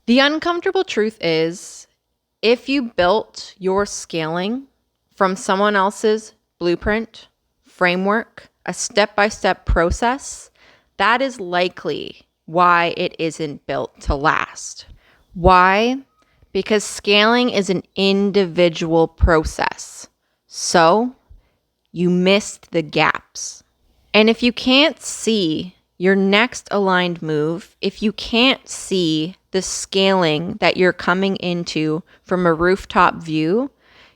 The uncomfortable truth is, if you built your scaling from someone else's blueprint, framework, a step-by-step process, that is likely why it isn't built to last. Why? Because scaling is an individual process. So you missed the gaps. And if you can't see your next aligned move, if you can't see the scaling that you're coming into from a rooftop view,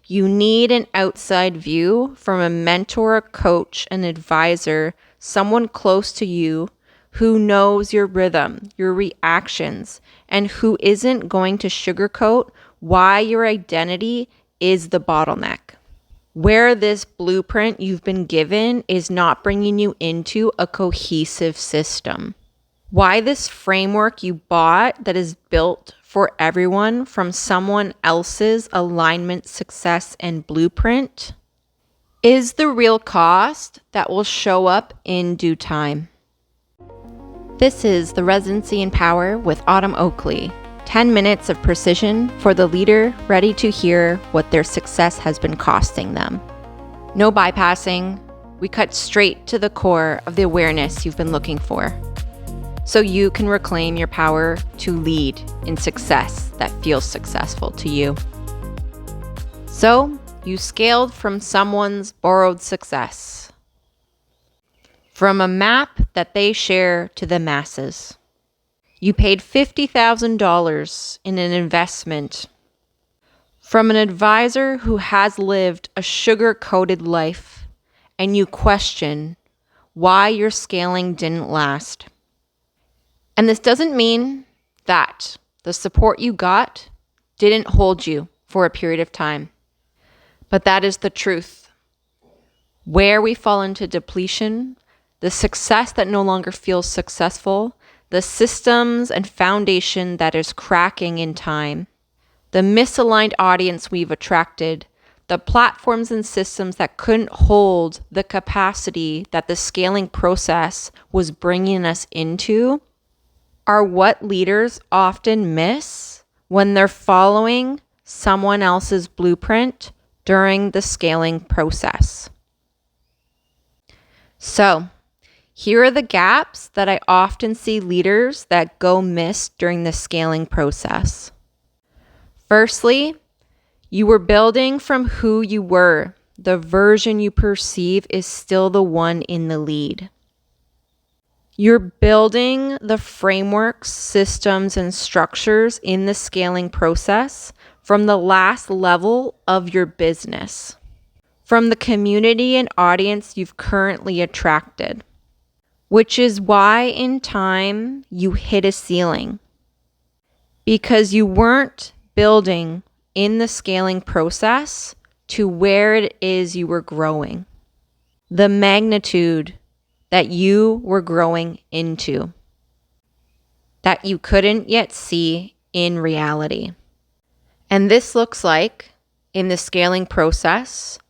you need an outside view from a mentor, a coach, an advisor, someone close to you who knows your rhythm, your reactions, and who isn't going to sugarcoat why your identity is the bottleneck. Where this blueprint you've been given is not bringing you into a cohesive system. Why this framework you bought that is built for everyone from someone else's alignment, success, and blueprint is the real cost that will show up in due time. This is the Residency in Power with Autumn Oakley. 10 minutes of precision for the leader ready to hear what their success has been costing them. No bypassing. We cut straight to the core of the awareness you've been looking for, so you can reclaim your power to lead in success that feels successful to you. So you scaled from someone's borrowed success, from a map that they share to the masses. You paid $50,000 in an investment from an advisor who has lived a sugar-coated life, and you question why your scaling didn't last. And this doesn't mean that the support you got didn't hold you for a period of time, but that is the truth. Where we fall into depletion, the success that no longer feels successful, the systems and foundation that is cracking in time, the misaligned audience we've attracted, the platforms and systems that couldn't hold the capacity that the scaling process was bringing us into, are what leaders often miss when they're following someone else's blueprint during the scaling process. So, here are the gaps that I often see leaders that go missed during the scaling process. Firstly, you were building from who you were. The version you perceive is still the one in the lead. You're building the frameworks, systems, and structures in the scaling process from the last level of your business, from the community and audience you've currently attracted. Which is why in time you hit a ceiling, because you weren't building in the scaling process to where it is you were growing, the magnitude that you were growing into, that you couldn't yet see in reality. And this looks like, in the scaling process,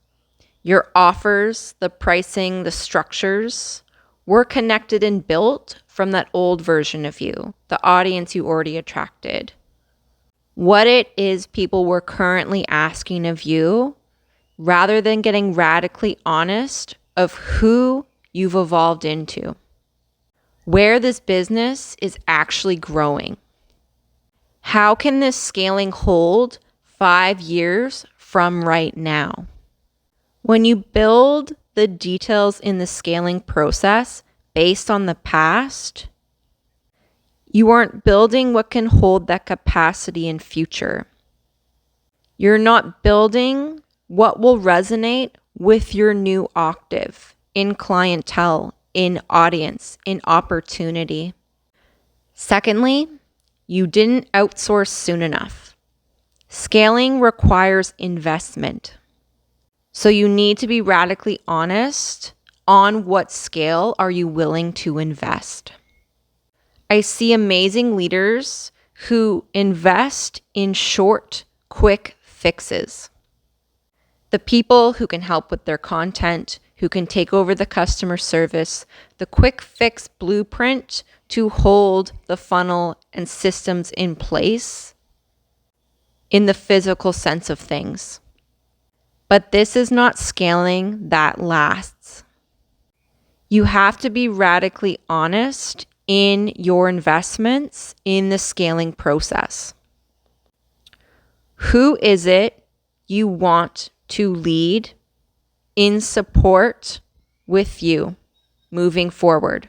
your offers, the pricing, the structures, were connected and built from that old version of you, the audience you already attracted. What it is people were currently asking of you, rather than getting radically honest of who you've evolved into, where this business is actually growing. How can this scaling hold 5 years from right now? When you build the details in the scaling process based on the past, you aren't building what can hold that capacity in future. You're not building what will resonate with your new octave in clientele, in audience, in opportunity. Secondly, you didn't outsource soon enough. Scaling requires investment. So you need to be radically honest on what scale are you willing to invest. I see amazing leaders who invest in short, quick fixes. The people who can help with their content, who can take over the customer service, the quick fix blueprint to hold the funnel and systems in place in the physical sense of things. But this is not scaling that lasts. You have to be radically honest in your investments in the scaling process. Who is it you want to lead in support with you moving forward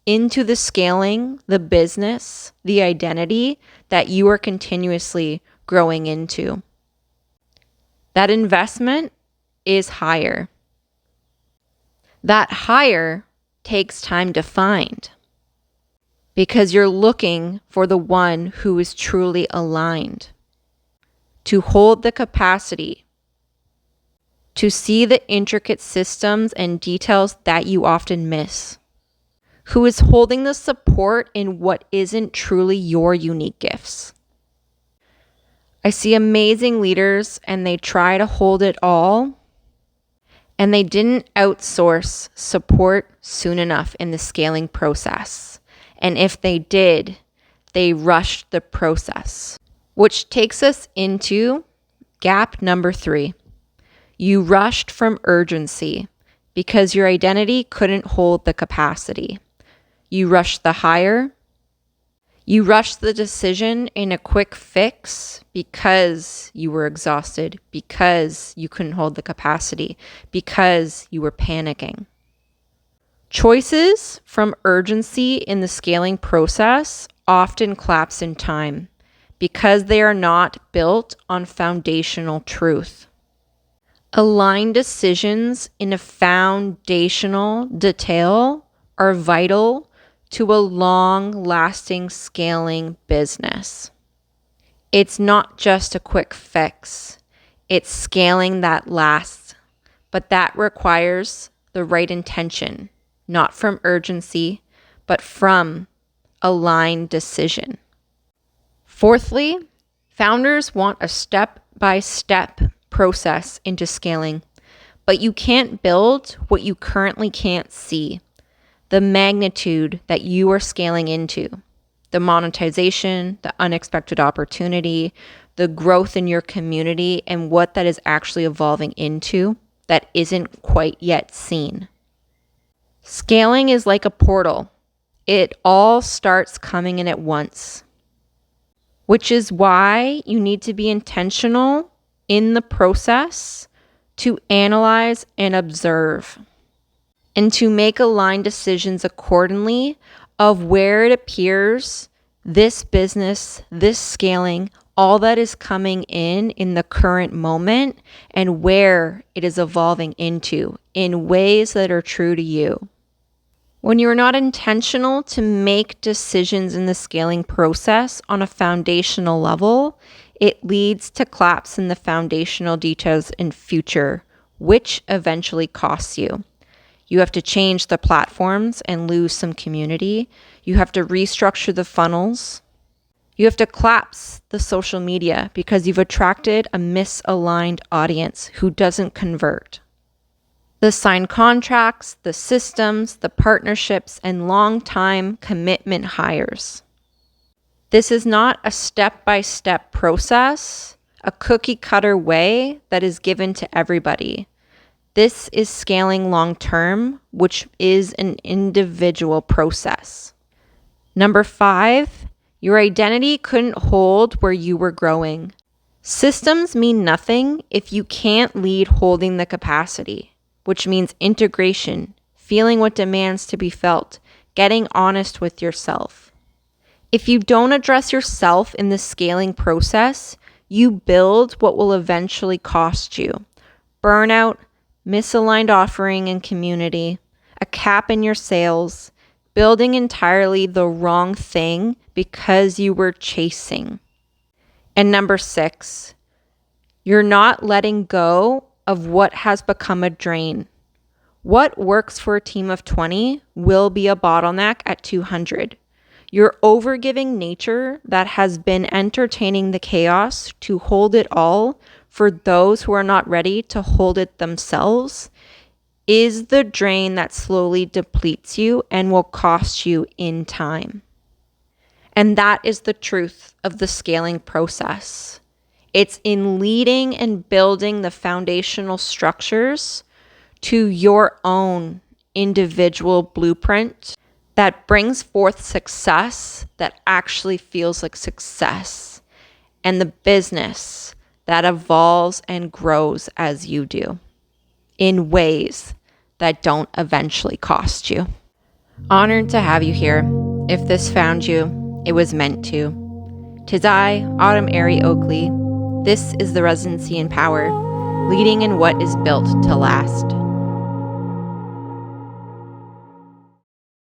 into the scaling, the business, the identity that you are continuously growing into? That investment is higher. That higher takes time to find because you're looking for the one who is truly aligned to hold the capacity to see the intricate systems and details that you often miss, who is holding the support in what isn't truly your unique gifts. I see amazing leaders and they try to hold it all, and they didn't outsource support soon enough in the scaling process. And if they did, they rushed the process, which takes us into gap number 3. You rushed from urgency because your identity couldn't hold the capacity. You rushed the hire. You rushed the decision in a quick fix because you were exhausted, because you couldn't hold the capacity, because you were panicking. Choices from urgency in the scaling process often collapse in time because they are not built on foundational truth. Aligned decisions in a foundational detail are vital to a long-lasting scaling business. It's not just a quick fix. It's scaling that lasts, but that requires the right intention, not from urgency, but from aligned decision. Fourthly, founders want a step-by-step process into scaling, but you can't build what you currently can't see. The magnitude that you are scaling into, the monetization, the unexpected opportunity, the growth in your community, and what that is actually evolving into that isn't quite yet seen. Scaling is like a portal. It all starts coming in at once, which is why you need to be intentional in the process to analyze and observe, and to make aligned decisions accordingly of where it appears this business, this scaling, all that is coming in the current moment, and where it is evolving into in ways that are true to you. When you are not intentional to make decisions in the scaling process on a foundational level, it leads to collapse in the foundational details in future, which eventually costs you. You have to change the platforms and lose some community. You have to restructure the funnels. You have to collapse the social media because you've attracted a misaligned audience who doesn't convert. The signed contracts, the systems, the partnerships, and long-time commitment hires. This is not a step-by-step process, a cookie-cutter way that is given to everybody. This is scaling long-term, which is an individual process. Number 5, your identity couldn't hold where you were growing. Systems mean nothing if you can't lead holding the capacity, which means integration, feeling what demands to be felt, getting honest with yourself. If you don't address yourself in the scaling process, you build what will eventually cost you. Burnout, misaligned offering and community, a cap in your sales, building entirely the wrong thing because you were chasing. And number 6, you're not letting go of what has become a drain. What works for a team of 20 will be a bottleneck at 200. Your overgiving nature that has been entertaining the chaos to hold it all for those who are not ready to hold it themselves is the drain that slowly depletes you and will cost you in time. And that is the truth of the scaling process. It's in leading and building the foundational structures to your own individual blueprint that brings forth success that actually feels like success, and the business that evolves and grows as you do in ways that don't eventually cost you. Honored to have you here. If this found you, it was meant to. 'Tis I, Autumn Airy Oakley. This is the Residency in Power, leading in what is built to last.